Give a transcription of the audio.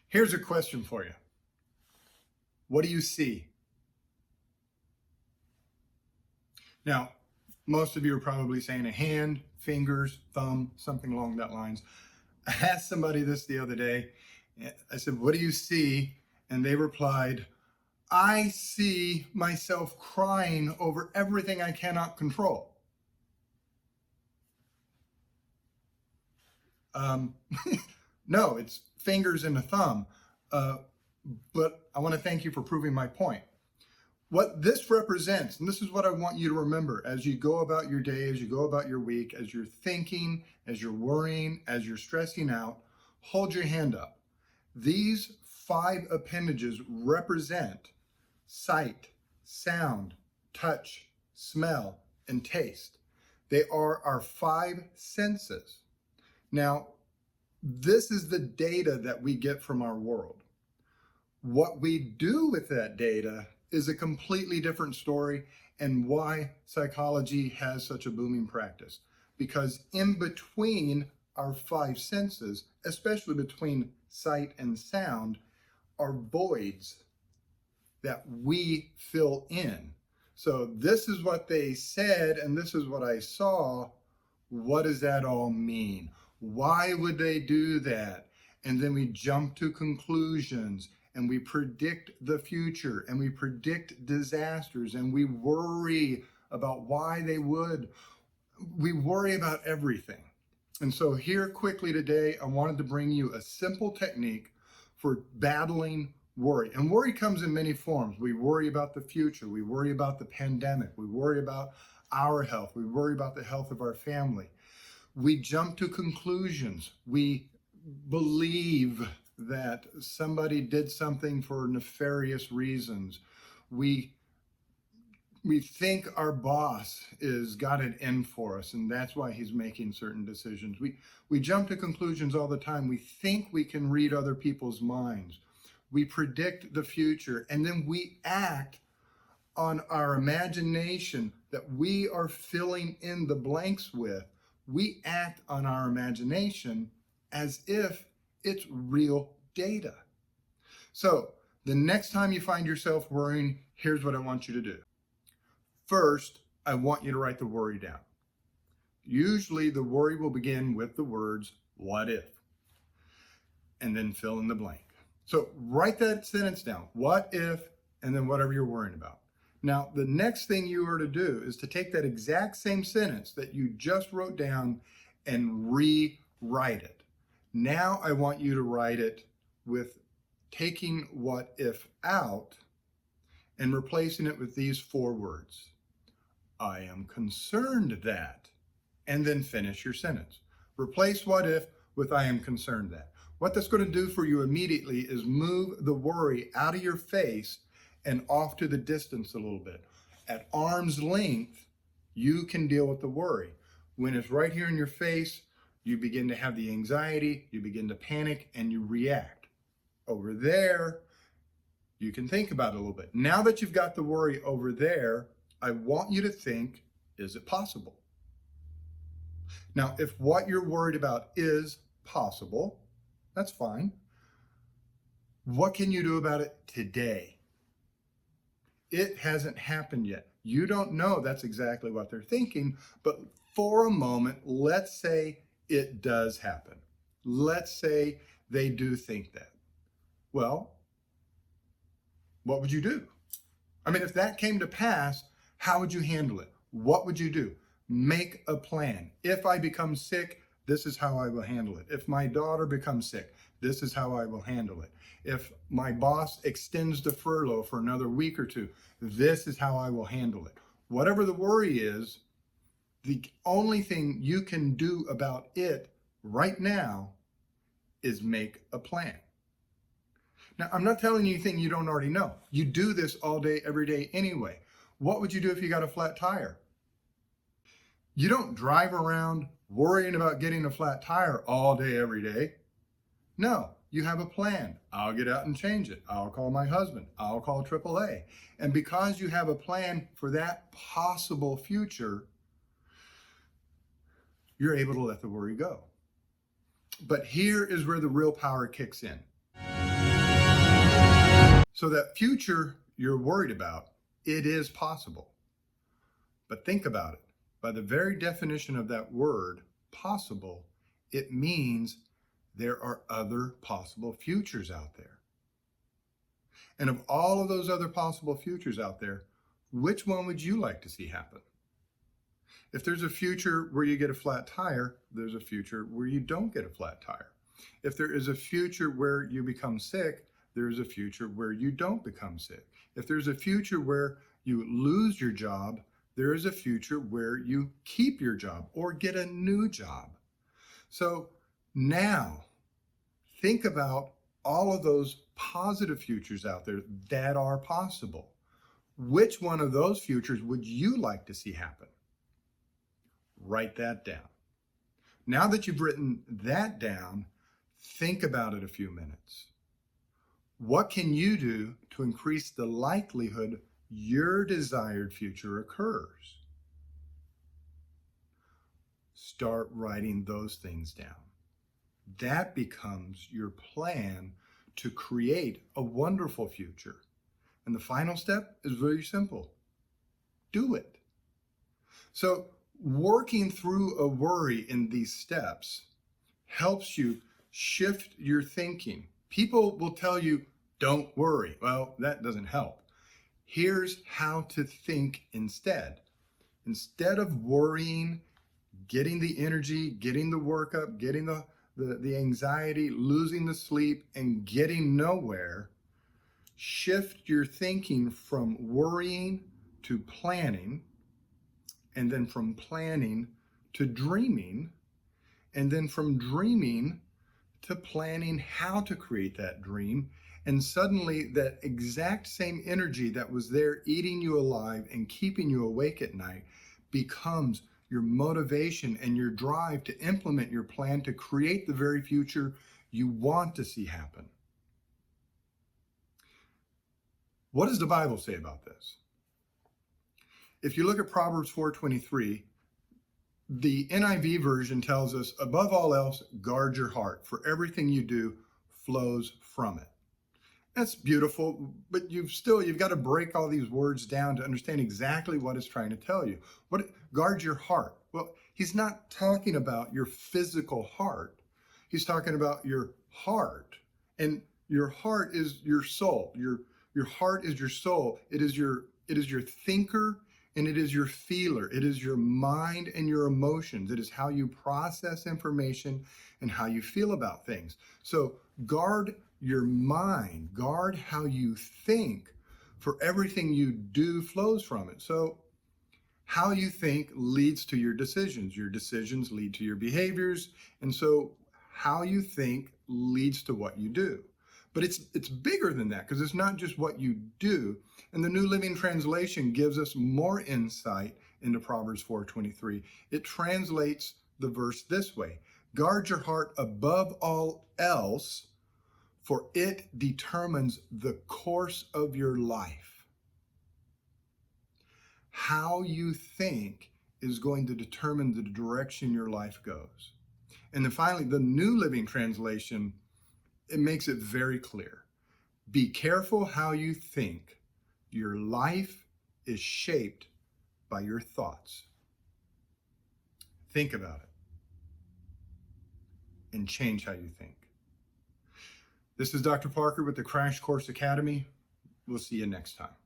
Here's a question for you. What do you see? Now, most of you are probably saying a hand, fingers, thumb, something along that lines. I asked somebody this the other day. I said, what do you see? And they replied, I see myself crying over everything I cannot control. No, it's fingers and a thumb. But I want to thank you for proving my point. What this represents, and this is what I want you to remember as you go about your day, as you go about your week, as you're thinking, as you're worrying, as you're stressing out, hold your hand up. These 5 appendages represent sight, sound, touch, smell, and taste. They are our 5 senses. Now, this is the data that we get from our world. What we do with that data is a completely different story, and why psychology has such a booming practice. Because in between our 5 senses, especially between sight and sound, are voids that we fill in. So this is what they said, and this is what I saw. What does that all mean? Why would they do that? And then we jump to conclusions, and we predict the future, and we predict disasters, and we worry about why they would. We worry about everything. And so here quickly today, I wanted to bring you a simple technique for battling worry. And worry comes in many forms. We worry about the future. We worry about the pandemic. We worry about our health. We worry about the health of our family. We jump to conclusions. We believe that somebody did something for nefarious reasons. We think our boss is got it in for us, and that's why he's making certain decisions. We jump to conclusions all the time. We think we can read other people's minds. We predict the future, and then we act on our imagination that we are filling in the blanks with. We act on our imagination as if it's real data. So the next time you find yourself worrying, here's what I want you to do. First, I want you to write the worry down. Usually the worry will begin with the words, what if? And then fill in the blank. So write that sentence down, what if, and then whatever you're worrying about. Now, the next thing you are to do is to take that exact same sentence that you just wrote down and rewrite it. Now I want you to write it with taking what if out and replacing it with these 4 words. I am concerned that, and then finish your sentence. Replace what if with I am concerned that. What that's going to do for you immediately is move the worry out of your face and off to the distance a little bit. At arm's length, you can deal with the worry. When it's right here in your face, you begin to have the anxiety, you begin to panic, and you react. Over there, you can think about it a little bit. Now that you've got the worry over there, I want you to think, is it possible? Now, if what you're worried about is possible, that's fine. What can you do about it today? It hasn't happened yet. You don't know that's exactly what they're thinking, but for a moment, let's say it does happen. Let's say they do think that. Well, what would you do? I mean, if that came to pass, how would you handle it? What would you do? Make a plan. If I become sick, this is how I will handle it. If my daughter becomes sick, this is how I will handle it. If my boss extends the furlough for another week or 2, this is how I will handle it. Whatever the worry is, the only thing you can do about it right now is make a plan. Now, I'm not telling you anything you don't already know. You do this all day, every day anyway. What would you do if you got a flat tire? You don't drive around worrying about getting a flat tire all day, every day. No, you have a plan. I'll get out and change it. I'll call my husband. I'll call AAA. And because you have a plan for that possible future, you're able to let the worry go. But here is where the real power kicks in. So that future you're worried about, it is possible. But think about it. By the very definition of that word, possible, it means there are other possible futures out there. And of all of those other possible futures out there, which one would you like to see happen? If there's a future where you get a flat tire, there's a future where you don't get a flat tire. If there is a future where you become sick, there's a future where you don't become sick. If there's a future where you lose your job, there is a future where you keep your job or get a new job. So now think about all of those positive futures out there that are possible. Which one of those futures would you like to see happen? Write that down. Now that you've written that down, think about it a few minutes. What can you do to increase the likelihood your desired future occurs? Start writing those things down. That becomes your plan to create a wonderful future. And the final step is very simple. Do it. So working through a worry in these steps helps you shift your thinking. People will tell you, don't worry. Well, that doesn't help. Here's how to think instead. Instead of worrying, getting the energy, getting the work up, getting the anxiety, losing the sleep, and getting nowhere, shift your thinking from worrying to planning, and then from planning to dreaming, and then from dreaming to planning how to create that dream. And suddenly that exact same energy that was there eating you alive and keeping you awake at night becomes your motivation and your drive to implement your plan to create the very future you want to see happen. What does the Bible say about this? If you look at Proverbs 4:23, the NIV version tells us, above all else, guard your heart, for everything you do flows from it. That's beautiful, but you've got to break all these words down to understand exactly what it's trying to tell you. Guard your heart. Well, he's not talking about your physical heart. He's talking about your heart. And your heart is your soul. Your heart is your soul. It is your thinker and it is your feeler. It is your mind and your emotions. It is how you process information and how you feel about things. So guard your mind, guard how you think, for everything you do flows from it. So how you think leads to your decisions. Your decisions lead to your behaviors. And so how you think leads to what you do. But it's bigger than that, because it's not just what you do. And the New Living Translation gives us more insight into Proverbs 4:23. It translates the verse this way: guard your heart above all else, for it determines the course of your life. How you think is going to determine the direction your life goes. And then finally, the New Living Translation, it makes it very clear. Be careful how you think. Your life is shaped by your thoughts. Think about it and change how you think. This is Dr. Parker with the Crash Course Academy. We'll see you next time.